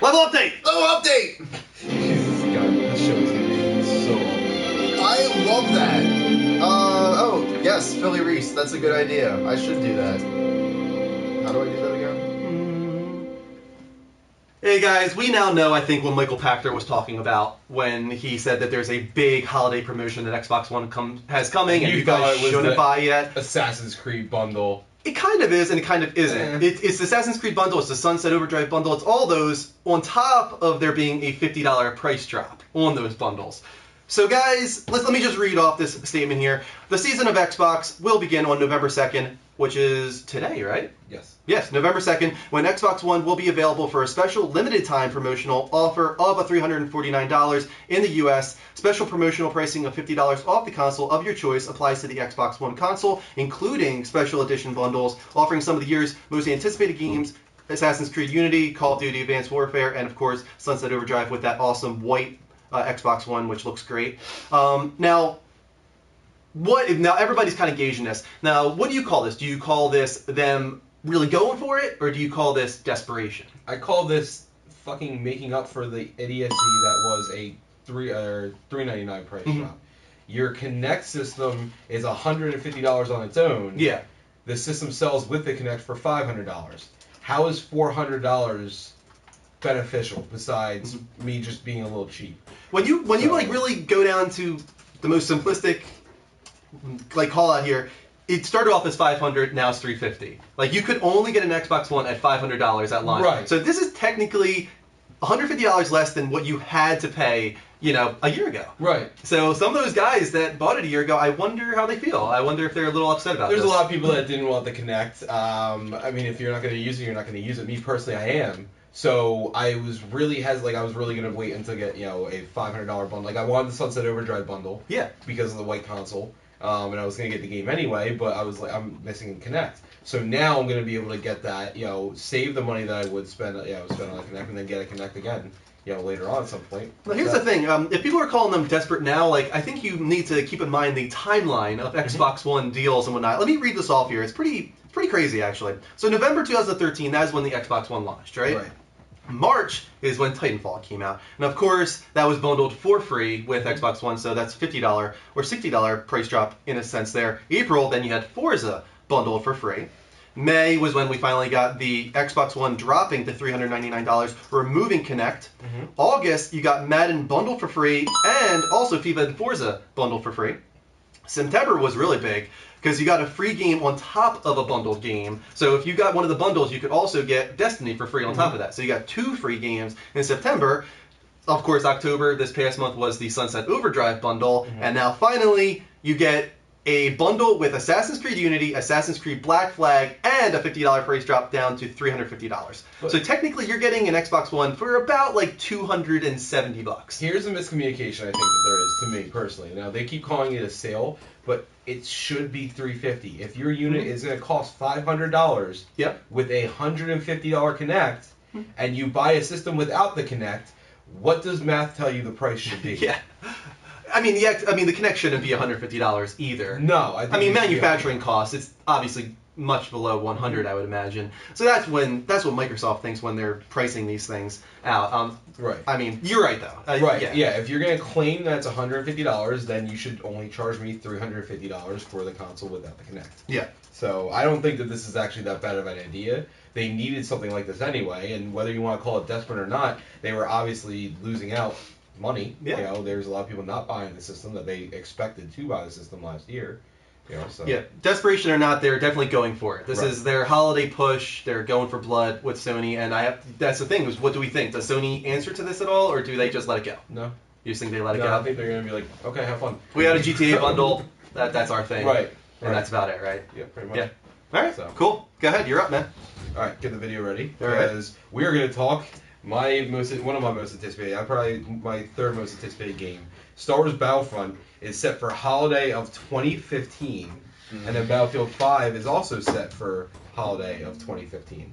Level update! Level update! Jesus God, this show is gonna be so long. I love that. Oh, yes, Philly Reese. That's a good idea. I should do that. How do I do that again? Hey guys, we now know, I think, what Michael Pachter was talking about when he said that there's a big holiday promotion that Xbox One has coming, and you guys shouldn't buy yet. Assassin's Creed bundle. It kind of is, and it kind of isn't. It's the Assassin's Creed bundle, it's the Sunset Overdrive bundle, it's all those on top of there being a $50 price drop on those bundles. So guys, let me just read off this statement here. The season of Xbox will begin on November 2nd, which is today, right? Yes. Yes, November 2nd, when Xbox One will be available for a special limited time promotional offer of $349 in the US. Special promotional pricing of $50 off the console of your choice applies to the Xbox One console, including special edition bundles offering some of the year's most anticipated games, Assassin's Creed Unity, Call of Duty Advanced Warfare, and of course Sunset Overdrive with that awesome white Xbox One, which looks great. Now everybody's kind of gauging this. Now, what do you call this? Do you call this them really going for it, or do you call this desperation? I call this fucking making up for the idiocy that was a $399 price drop. Your Kinect system is $150 on its own. Yeah. The system sells with the Kinect for $500. How is $400 beneficial besides me just being a little cheap? When you like really go down to the most simplistic like call out here, it started off as $500, now it's $350. Like you could only get an Xbox One at $500 at launch. Right. So this is technically $150 less than what you had to pay, a year ago. Right. So some of those guys that bought it a year ago, I wonder how they feel. I wonder if they're a little upset about There's this. a lot of people that didn't want the Kinect. I mean, if you're not going to use it, you're not going to use it. Me personally, I am. So I was really I was really going to wait until get a $500 bundle. Like I wanted the Sunset Overdrive bundle. Yeah. Because of the white console. And I was going to get the game anyway, but I was like, I'm missing Kinect. So now I'm going to be able to get that, save the money that I would spend, spend on a Kinect, and then get a Kinect again, later on at some point. Well, here's the thing. If people are calling them desperate now, I think you need to keep in mind the timeline of Xbox One deals and whatnot. Let me read this off here. It's pretty crazy, actually. So November 2013, that is when the Xbox One launched, right? Right. March is when Titanfall came out. And of course, that was bundled for free with Xbox One, so that's $50 or $60 price drop in a sense there. April, then you had Forza bundled for free. May was when we finally got the Xbox One dropping to $399, removing Kinect. August, you got Madden bundled for free, and also FIFA and Forza bundled for free. September was really big, because you got a free game on top of a bundled game. So if you got one of the bundles, you could also get Destiny for free on top of that. So you got 2 free games in September. Of course, October, this past month, was the Sunset Overdrive bundle. And now finally, you get a bundle with Assassin's Creed Unity, Assassin's Creed Black Flag, and a $50 price drop down to $350. So technically, you're getting an Xbox One for about $270. Here's a miscommunication I think that there is to me personally. Now they keep calling it a sale, but it should be $350. If your unit is going to cost $500 with a $150 Kinect, and you buy a system without the Kinect, what does math tell you the price should be? Yeah. I mean, the Kinect shouldn't be $150 either. No, I mean, manufacturing costs, it's obviously much below 100, I would imagine. So that's what Microsoft thinks when they're pricing these things out. Right. I mean, you're right though. Right. Yeah. If you're going to claim that it's $150, then you should only charge me $350 for the console without the Kinect. Yeah. So I don't think that this is actually that bad of an idea. They needed something like this anyway, and whether you want to call it desperate or not, they were obviously losing out money. Yeah. There's a lot of people not buying the system that they expected to buy the system last year. So. Yeah, desperation or not, they're definitely going for it. This is their holiday push. They're going for blood with Sony, and that's the thing. Is what do we think? Does Sony answer to this at all, or do they just let it go? No. You just think they let it No, go? I think they're going to be like, okay, have fun. We had a GTA bundle. That's our thing. Right. And that's about it, right? Yeah, pretty much. Yeah. All right. So. Cool. Go ahead. You're up, man. All right, get the video ready. All right. Because we are going to talk one of my most anticipated, probably my third most anticipated game. Star Wars Battlefront is set for holiday of 2015, and then Battlefield 5 is also set for holiday of 2015.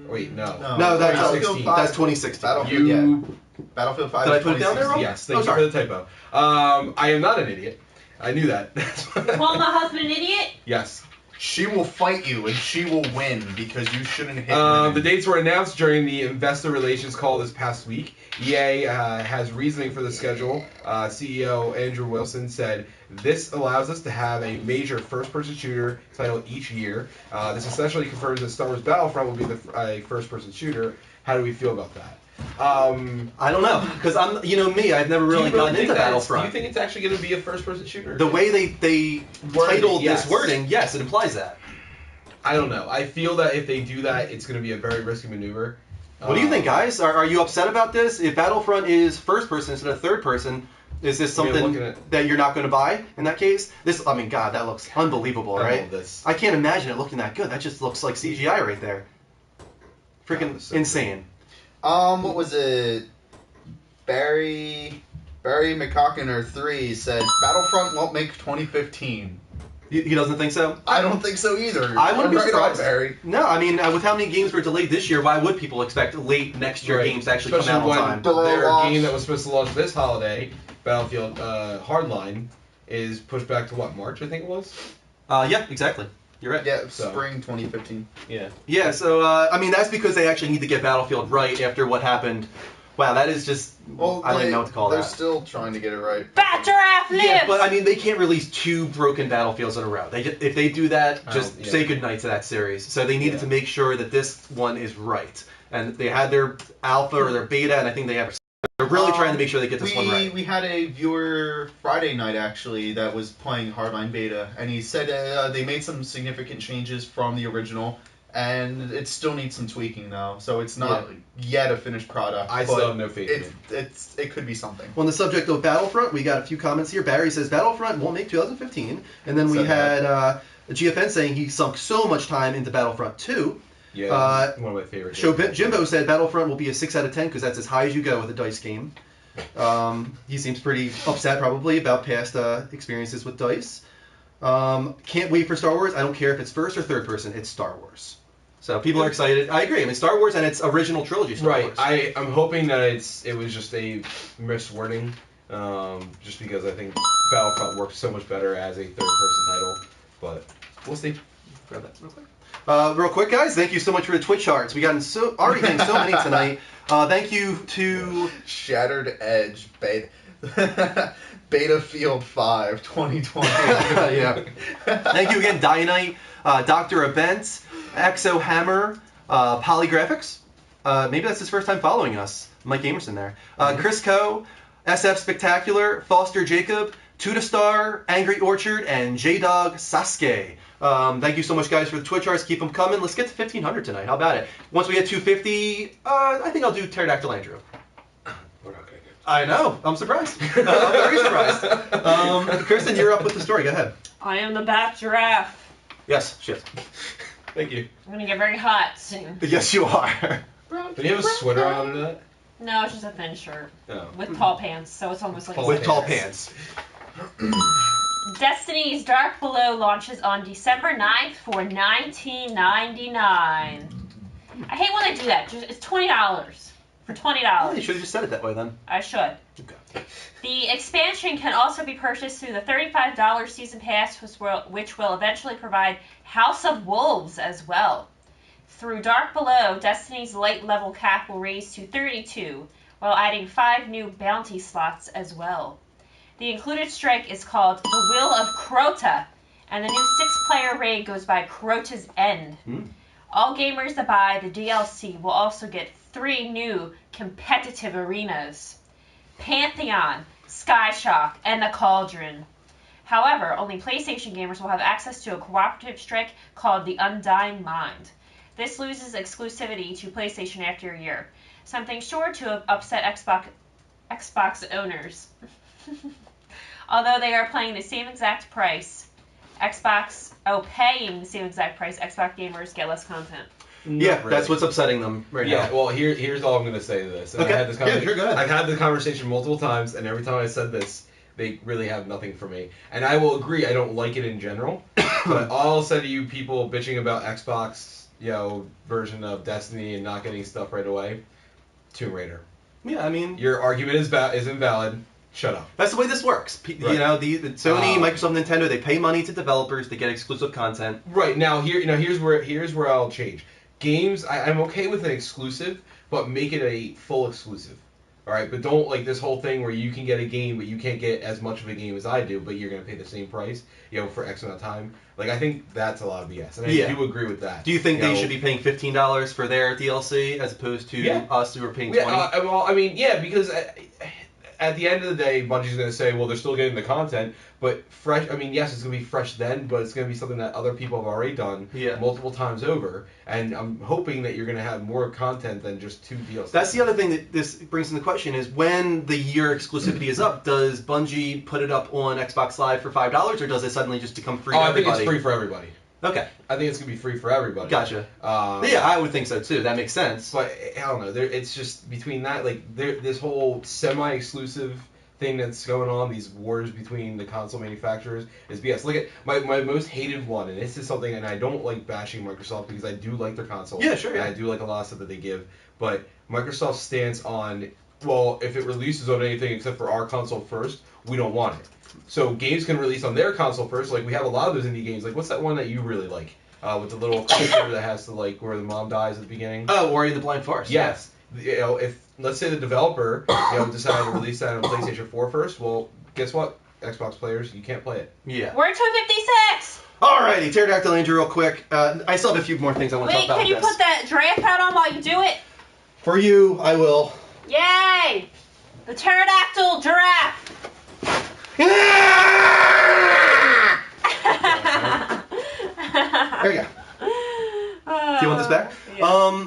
Wait, no. No, that's 2016. That's 2016. Battlefield 5. Did I put it down there wrong? Yes, thank you for the typo. I am not an idiot. I knew that. Call my husband an idiot? Yes. She will fight you and she will win because you shouldn't hit The dates were announced during the investor relations call this past week. EA has reasoning for the schedule. CEO Andrew Wilson said, "This allows us to have a major first-person shooter title each year. This essentially confirms that Star Wars Battlefront will be a first-person shooter. How do we feel about that?" I don't know, because me, I've never really gotten into Battlefront. Do you think it's actually going to be a first-person shooter? The way they titled this wording, yes, it implies that. I don't know. I feel that if they do that, it's going to be a very risky maneuver. What do you think, guys? Are you upset about this? If Battlefront is first person instead of third person, is this something that you're not going to buy in that case? God, that looks unbelievable, right? I can't imagine it looking that good. That just looks like CGI right there. Freaking insane. What was it? Barry McCockiner 3 said Battlefront won't make 2015. He doesn't think so? I don't think so either. I wouldn't be surprised. Barry. No, with how many games were delayed this year, why would people expect late next year games to actually come out on time? Their game that was supposed to launch this holiday, Battlefield Hardline, is pushed back to what, March, I think it was? Yeah, exactly. You're right. Yeah, spring 2015. Yeah. Yeah, so, that's because they actually need to get Battlefield right after what happened. Wow, that is just... I don't even know what to call They're still trying to get it right. Bat Giraffe lives! Yeah, but, they can't release 2 broken Battlefields in a row. If they do that, just say goodnight to that series. So they needed to make sure that this one is right. And they had their alpha or their beta, and I think they're really trying to make sure they get this one right. We had a viewer Friday night, actually, that was playing Hardline Beta, and he said they made some significant changes from the original, and it still needs some tweaking, though, so it's not yet a finished product. I still have no faith in it. It could be something. On the subject of Battlefront, we got a few comments here. Barry says Battlefront won't make 2015, and then we had GFN saying he sunk so much time into Battlefront 2. Yeah, one of my favorites. Jimbo said Battlefront will be a 6 out of 10 because that's as high as you go with a DICE game. He seems pretty upset probably about past experiences with DICE. Can't wait for Star Wars. I don't care if it's first or third person. It's Star Wars. So people are excited. I agree. Star Wars and its original trilogy Star Wars. I'm hoping that it was just a miswording, just because I think Battlefront works so much better as a third-person title. But we'll see. Grab that real quick. Real quick, guys, thank you so much for the Twitch hearts. We got already getting so many tonight. Thank you to Shattered Edge Beta Field 5 2020. Yeah. Thank you again, Dynite, Dr. Event, Exo Hammer, Polygraphics. Maybe that's his first time following us. Mike Amerson there. Chris Coe, SF Spectacular, Foster Jacob, Tudastar, Angry Orchard, and J-Dog Sasuke. Thank you so much, guys, for the Twitch hearts. Keep them coming. Let's get to 1,500 tonight. How about it? Once we hit 250, I think I'll do Pterodactyl Andrew. We're not gonna get I know. I'm surprised. I'm very surprised. Kirsten, you're up with the story. Go ahead. I am the Bat Giraffe. Yes, shit. Thank you. I'm gonna get very hot soon. Yes, you are. Do you have a sweater on under that? No, it's just a thin shirt. Oh. With tall pants, so it's almost like With tall pants. Destiny's Dark Below launches on December 9th for $19.99. I hate when they do that. It's $20 for $20. Oh, you should have just said it that way then. I should. Okay. The expansion can also be purchased through the $35 season pass, which will eventually provide House of Wolves as well. Through Dark Below, Destiny's light level cap will raise to 32, while adding 5 new bounty slots as well. The included strike is called The Will of Crota, and the new 6-player raid goes by Crota's End. All gamers that buy the DLC will also get 3 new competitive arenas: Pantheon, Skyshock, and the Cauldron. However, only PlayStation gamers will have access to a cooperative strike called the Undying Mind. This loses exclusivity to PlayStation after a year, something sure to have upset Xbox owners. Although they are paying the same exact price, Xbox gamers get less content. Yeah, really. That's what's upsetting them right now. Yeah, well, here's all I'm going to say to this. And okay, I've had this conversation multiple times, and every time I said this, they really have nothing for me. And I will agree, I don't like it in general, but I'll say to you people bitching about Xbox, version of Destiny and not getting stuff right away, Tomb Raider. Yeah, your argument is invalid. Shut up. That's the way this works. You know, the Sony, Microsoft, Nintendo, they pay money to developers to get exclusive content. Right now, here's where I'll change. Games, I'm okay with an exclusive, but make it a full exclusive. All right, but don't like this whole thing where you can get a game, but you can't get as much of a game as I do, but you're gonna pay the same price, for X amount of time. Like, I think that's a lot of BS, and I do agree with that. Do you think they should be paying $15 for their DLC as opposed to us who are paying $20? Well, I mean, because at the end of the day, Bungie's going to say, well, they're still getting the content, but fresh. I mean, yes, it's going to be fresh then, but it's going to be something that other people have already done multiple times over, and I'm hoping that you're going to have more content than just 2 DLCs. That's the other thing that this brings into question is when the year exclusivity is up, does Bungie put it up on Xbox Live for $5, or does it suddenly just become free to everybody? I think it's free for everybody. Okay. I think it's going to be free for everybody. Gotcha. I would think so too. That makes sense. But I don't know. It's just between that, this whole semi-exclusive thing that's going on, these wars between the console manufacturers, is BS. Look at my most hated one, and this is something, and I don't like bashing Microsoft because I do like their console. Yeah, sure. And I do like a lot of stuff that they give. But Microsoft's stance on, well, if it releases on anything except for our console first, we don't want it. So games can release on their console first. Like, we have a lot of those indie games. Like, what's that one that you really like? With the little character that has to, where the mom dies at the beginning? Oh, Ori and the Blind Forest. Yes. If, let's say the developer, decided to release that on PlayStation 4 first, well, guess what? Xbox players, you can't play it. Yeah. We're 256! Alrighty, Pterodactyl Andrew real quick. I still have a few more things I want to talk about. Wait, can you put that draft pad on while you do it? For you, I will. Yay! The Pterodactyl giraffe! There you go. Do you want this back? Yeah.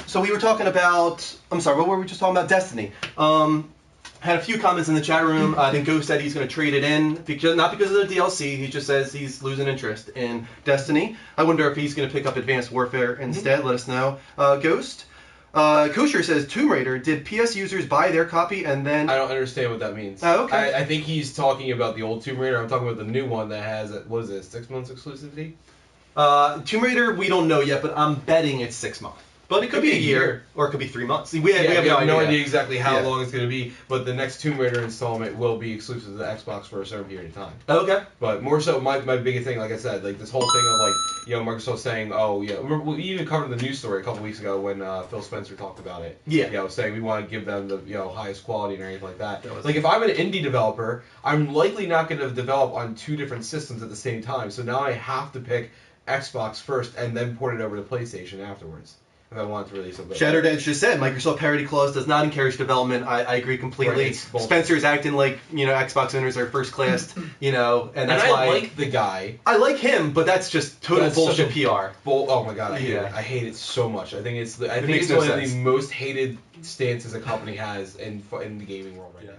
So we were talking about, I'm sorry, what were we just talking about? Destiny. Had a few comments in the chat room. I think Ghost said he's going to trade it in, not because of the DLC. He just says he's losing interest in Destiny. I wonder if he's going to pick up Advanced Warfare instead. Let us know. Ghost. Kosher says Tomb Raider. Did PS users buy their copy and then? I don't understand what that means. Oh, okay. I think he's talking about the old Tomb Raider. I'm talking about the new one that has, what is it, 6 months exclusivity? Tomb Raider, we don't know yet, but I'm betting it's 6 months. But it could be a year, or it could be 3 months. We have no idea exactly how long it's going to be, but the next Tomb Raider installment will be exclusive to the Xbox for a certain period of time. Okay. But more so, my biggest thing, like I said, this whole thing of Microsoft saying, remember, we even covered the news story a couple weeks ago when Phil Spencer talked about it. Yeah. Saying we want to give them the highest quality and everything like that. If I'm an indie developer, I'm likely not going to develop on 2 different systems at the same time. So now I have to pick Xbox first and then port it over to PlayStation afterwards. If I want to release something. Shattered Edge just said Microsoft parity clause does not encourage development. I agree completely. Right, Spencer's acting like Xbox owners are first class, and that's why I like the guy. I like him, but that's just total bullshit PR. Oh my god, I hate it. I hate it so much. I think it's one of the most hated stances a company has in the gaming world right now.